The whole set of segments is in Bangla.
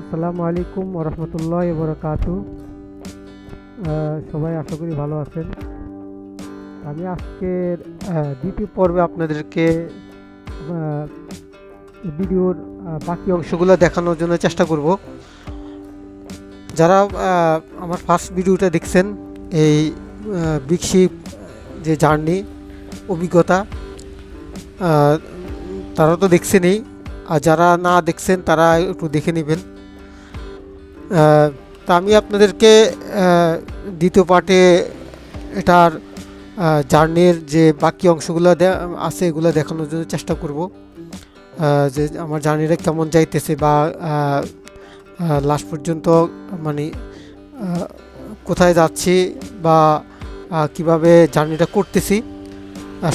আসসালামু আলাইকুম ওরহমতুল্লাহি ওবরাকাতু। সবাই আশা করি ভালো আছেন। আমি আজকের দ্বিতীয় পর্বে আপনাদেরকে ভিডিওর বাকি অংশগুলো দেখানোর জন্য চেষ্টা করব। যারা আমার ফার্স্ট ভিডিওটা দেখছেন, এই বিগ শিপ যে জার্নি অভিজ্ঞতা, তারা তো দেখছেনই, আর যারা না দেখছেন তারা একটু দেখে নেবেন। তা আমি আপনাদেরকে দ্বিতীয় পার্টে এটার জার্নির যে বাকি অংশগুলো আছে এগুলো দেখানোর জন্য চেষ্টা করব, যে আমার জার্নিটা কেমন যাইতেছে বা লাস্ট পর্যন্ত মানে কোথায় যাচ্ছি বা কিভাবে জার্নিটা করতেছি,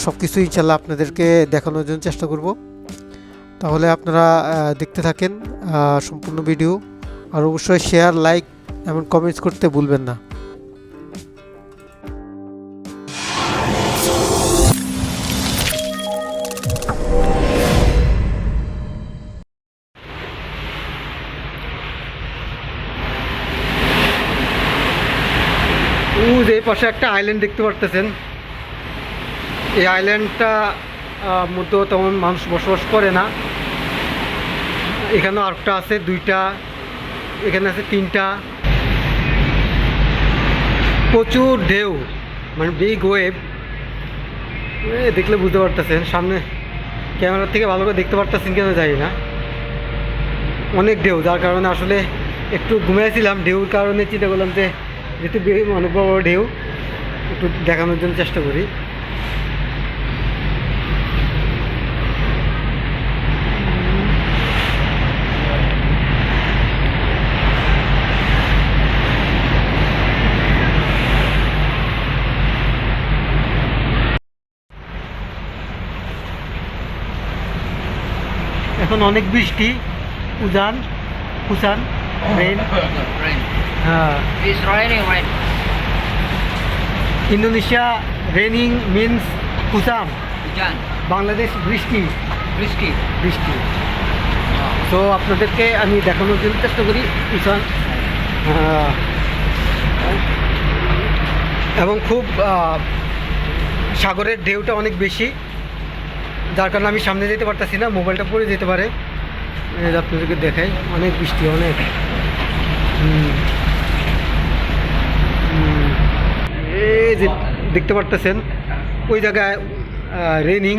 সব কিছু ইনশাল্লাহ আপনাদেরকে দেখানোর জন্য চেষ্টা করব। তাহলে আপনারা দেখতে থাকেন সম্পূর্ণ ভিডিও, আর অবশ্যই শেয়ার, লাইক এবং কমেন্টস করতে ভুলবেন না। এই পাশে একটা আইল্যান্ড দেখতে পারতেছেন। এই আইল্যান্ডটা মধ্যে তেমন মানুষ বসবাস করে না। এখানেও আরেকটা আছে, দুইটা, এখানে আছে তিনটা। প্রচুর ঢেউ, মানে বিগ ওয়েভ, দেখলে বুঝতে পারতেছেন। সামনে ক্যামেরার থেকে ভালো করে দেখতে পারতেছেন কেন জানি না, অনেক ঢেউ, যার কারণে আসলে একটু ঘুমিয়েছিলাম। ঢেউর কারণে চিন্তা করলাম যে যেহেতু অনেক বড় ঢেউ, একটু দেখানোর জন্য চেষ্টা করি। এখন অনেক বৃষ্টি, কুসান রেইন। হ্যাঁ, It's raining right Indonesia raining means কুসাম, hujan, Bangladesh বৃষ্টি। risky. তো আপনাদেরকে আমি দেখানোর জন্য চেষ্টা করি কুসান। এবং খুব সাগরের ঢেউটা অনেক বেশি, যার কারণে আমি সামনে যেতে পারতেছি না, মোবাইলটা পড়ে যেতে পারে। আপনাদেরকে দেখাই, অনেক বৃষ্টি, অনেক। এই যে দেখতে পারতেছেন, ওই জায়গায় রেনিং,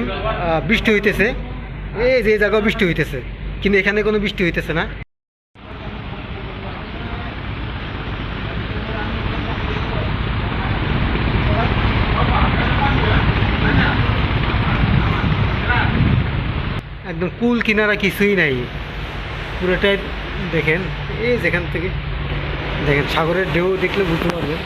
বৃষ্টি হইতেছে। এই যে জায়গায় বৃষ্টি হইতেছে, কিন্তু এখানে কোনো বৃষ্টি হইতেছে না। একদম কুল কিনারা কিছুই নাই, পুরোটাই দেখেন। এই যেখান থেকে দেখেন সাগরের ঢেউ দেখলে বুঝতে পারবেন।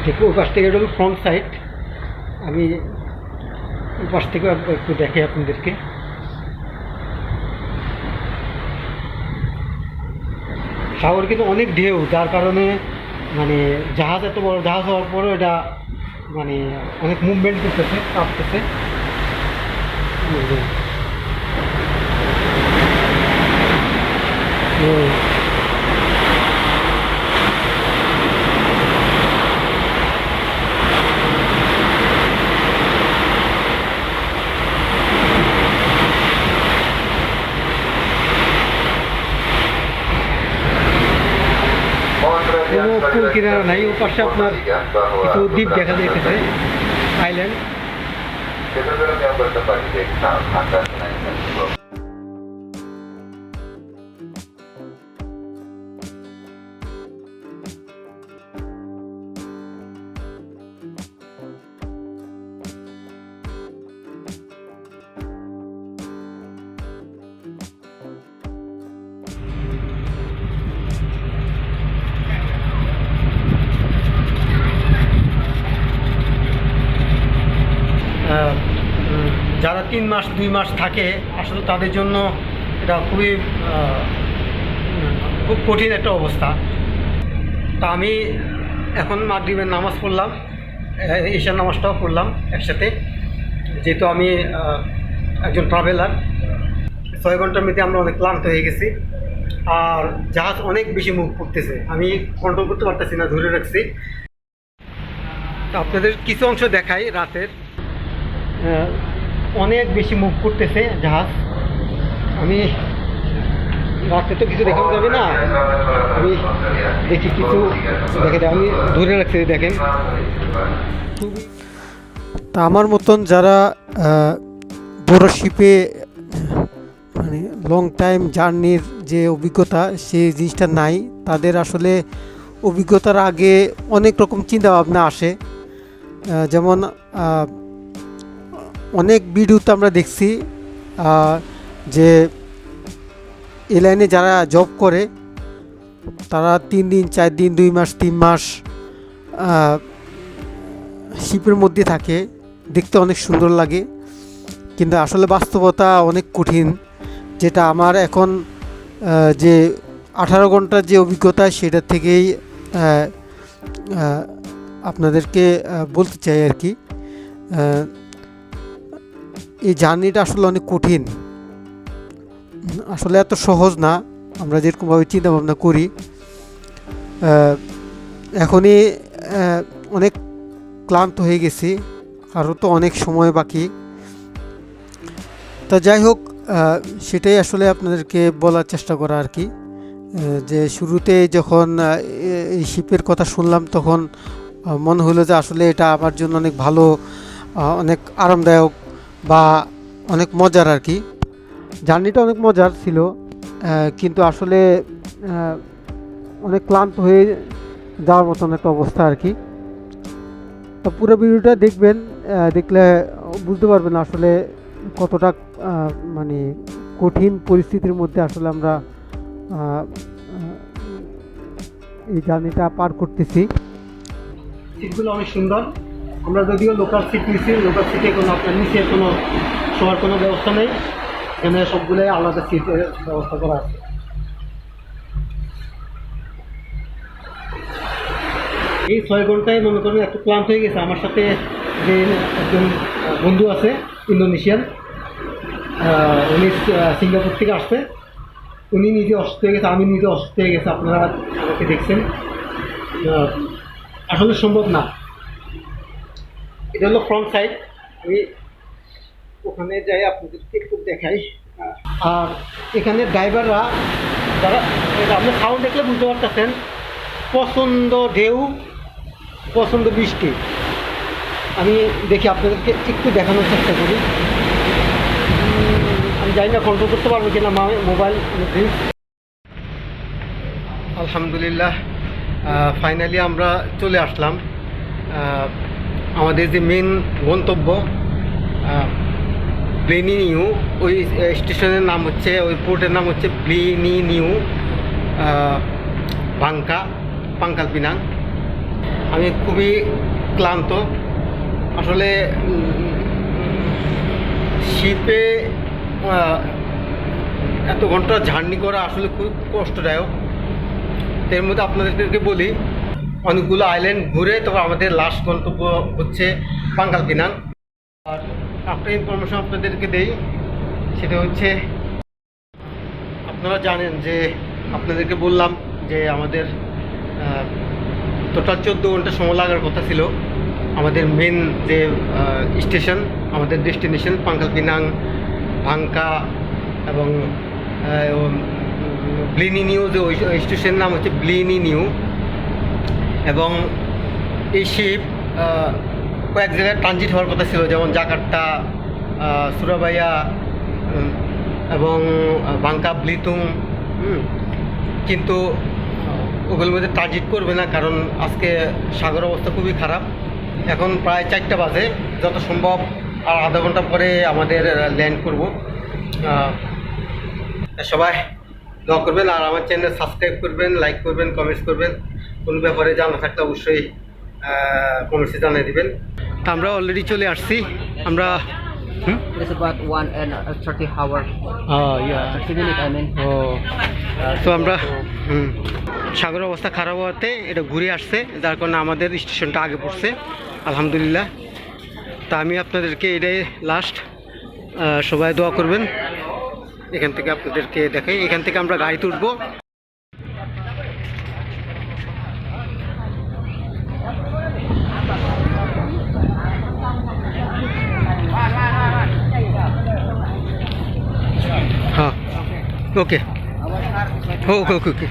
ঠিক ওই পাশ থেকে, এটা হলো ফ্রন্ট সাইড। আমি ওই পাশ থেকে একটু দেখাই আপনাদেরকে। সাগর কিন্তু অনেক ঢেউ, যার কারণে মানে জাহাজ, এত বড় জাহাজ হওয়ার পরও এটা মানে অনেক মুভমেন্ট করতেছে, কাঁপতেছে। কোনো কুল কিনারা নাই। ও পাশে আপনার কিছু দ্বীপ দেখা যাইতেছে, island. Gedung-gedung yang bertempat di desa akan menaikkan sebuah যারা 3 মাস 2 মাস থাকে আসলে তাদের জন্য এটা খুবই খুব কঠিন একটা অবস্থা। তা আমি এখন মাগরিবের নামাজ পড়লাম, ঈশার নামাজটাও পড়লাম একসাথে, যেহেতু আমি একজন ট্রাভেলার। 6 ঘন্টার মধ্যে আমরা অনেক ক্লান্ত হয়ে গেছি, আর জাহাজ অনেক বেশি মুভ করতেছে, আমি কন্ট্রোল করতে পারতেছি না, ধরে রাখছি। তো আপনাদের কিছু অংশ দেখাই রাতের। অনেক বেশি মুভ করতেছে জাহাজ। আমি রাতে তো কিছু দেখানো যাবে না, আমি দেখি কিছু দেখে, আমি ধরে রাখছি, দেখেন। তা আমার মতন যারা বড় শিপে মানে লং টাইম জার্নির যে অভিজ্ঞতা সেই জিনিসটা নাই, তাদের আসলে অভিজ্ঞতার আগে অনেক রকম চিন্তাভাবনা আসে। যেমন অনেক ভিডিওতে আমরা দেখছি যে এই লাইনে যারা জব করে তারা 3 দিন 4 দিন 2 মাস 3 মাস শিপের মধ্যে থাকে, দেখতে অনেক সুন্দর লাগে, কিন্তু আসলে বাস্তবতা অনেক কঠিন। যেটা আমার এখন যে 18 ঘন্টার যে অভিজ্ঞতা সেটা থেকেই আপনাদেরকে বলতে চাই আর কি। এই জার্নিটা আসলে অনেক কঠিন, আসলে এত সহজ না আমরা যেরকমভাবে চিন্তা ভাবনা করি। এখনই অনেক ক্লান্ত হয়ে গেছি, আরও তো অনেক সময় বাকি। তা যাই হোক, সেটাই আসলে আপনাদেরকে বলার চেষ্টা করা আর কি। যে শুরুতে যখন এই শিপের কথা শুনলাম তখন মনে হলো যে আসলে এটা আমার জন্য অনেক ভালো, অনেক আরামদায়ক বা অনেক মজার আর কি। জার্নিটা অনেক মজার ছিল, কিন্তু আসলে অনেক ক্লান্ত হয়ে যাওয়ার মতন একটা অবস্থা আর কি। তো পুরো ভিডিওটা দেখবেন, দেখলে বুঝতে পারবেন আসলে কতটা মানে কঠিন পরিস্থিতির মধ্যে আসলে আমরা এই জার্নিটা পার করতেছি। সিটগুলো অনেক সুন্দর। আমরা যদিও লোকাল সিট নিচ্ছি, লোকাল সিটে কোনো আপনার নিচে কোনো শোয়ার কোনো ব্যবস্থা নেই, এখানে সবগুলোই আলাদা সিটের ব্যবস্থা করা আছে। এই 6 ঘন্টায় মনে করেন একটু ক্লান্ত হয়ে গেছে। আমার সাথে যে একজন বন্ধু আছে ইন্দোনেশিয়ান, উনি সিঙ্গাপুর থেকে আসছে, উনি নিজে অসুস্থ হয়ে গেছে, আমি নিজে অসুস্থ হয়ে গেছে, আপনারা আমাকে দেখছেন। আসলে সম্ভব না। এটা হলো ফ্রন্ট সাইড, আমি ওখানে যাই আপনাদেরকে একটু দেখাই। আর এখানে ড্রাইভাররা যারা, আপনার সাউন্ড দেখলে বুঝতে পারতেছেন, প্রচণ্ড ঢেউ, প্রচণ্ড বৃষ্টি। আমি দেখি আপনাদেরকে একটু দেখানোর চেষ্টা করি। আমি জানি না কন্ট্রোল করতে পারবো কিনা মোবাইল। আলহামদুলিল্লাহ, ফাইনালি আমরা চলে আসলাম আমাদের যে মেন গন্তব্য ব্লিনি নিউ। ওই স্টেশনের নাম হচ্ছে, ওই পোর্টের নাম হচ্ছে ব্লিনি নিউ ভাঙ্কা পাঙ্কাল পিনাং। আমি খুবই ক্লান্ত আসলে। শিপে এত ঘন্টা জার্নি করা আসলে খুব কষ্টদায়ক। এর মধ্যে আপনাদেরকে বলি, অনেকগুলো আইল্যান্ড ঘুরে তবে আমাদের লাস্ট গন্তব্য হচ্ছে পাঙ্কাল পিনাং। আর একটা ইনফরমেশন আপনাদেরকে দেই, সেটা হচ্ছে আপনারা জানেন যে আপনাদেরকে বললাম যে আমাদের টোটাল 14 ঘন্টা সময় লাগার কথা ছিল আমাদের মেন যে স্টেশন, আমাদের ডেস্টিনেশন পাঙ্কাল পিনাং, ভাঙ্কা এবং ব্লিনি নিউ। যে ওই স্টেশনের নাম হচ্ছে ব্লিনি নিউ। এবং এই শিপ কয়েক জায়গায় ট্রানজিট হওয়ার কথা ছিল, যেমন জাকার্তা, সুরাবাইয়া এবং বাঙ্কা ব্লিতুং, কিন্তু ওগুলোর মধ্যে ট্রানজিট করবে না, কারণ আজকে সাগর অবস্থা খুবই খারাপ। এখন প্রায় 4টা বাজে, যত সম্ভব আর আধা ঘন্টা পরে আমাদের ল্যান্ড করব। সবাই দোয়া করবেন, আর আমার চ্যানেল সাবস্ক্রাইব করবেন, লাইক করবেন, কমেন্টস করবেন। কোনো ব্যাপারে জানা থাকলে অবশ্যই কমেন্টসে জানিয়ে দেবেন। তা আমরা অলরেডি চলে আসছি আমরা It's about 1 and 30 hour. Yeah 30 minutes, I mean. ও তো আমরা সাগরের অবস্থা খারাপ হওয়াতে এটা ঘুরে আসছে, যার কারণে আমাদের স্টেশনটা আগে পড়ছে আলহামদুলিল্লাহ। তা আমি আপনাদেরকে এটাই লাস্ট, সবাই দোয়া করবেন। এখান থেকে আপনাদেরকে দেখাই, এখান থেকে আমরা গাড়িতে উঠবো। হ্যাঁ ওকে ওকে ওকে ওকে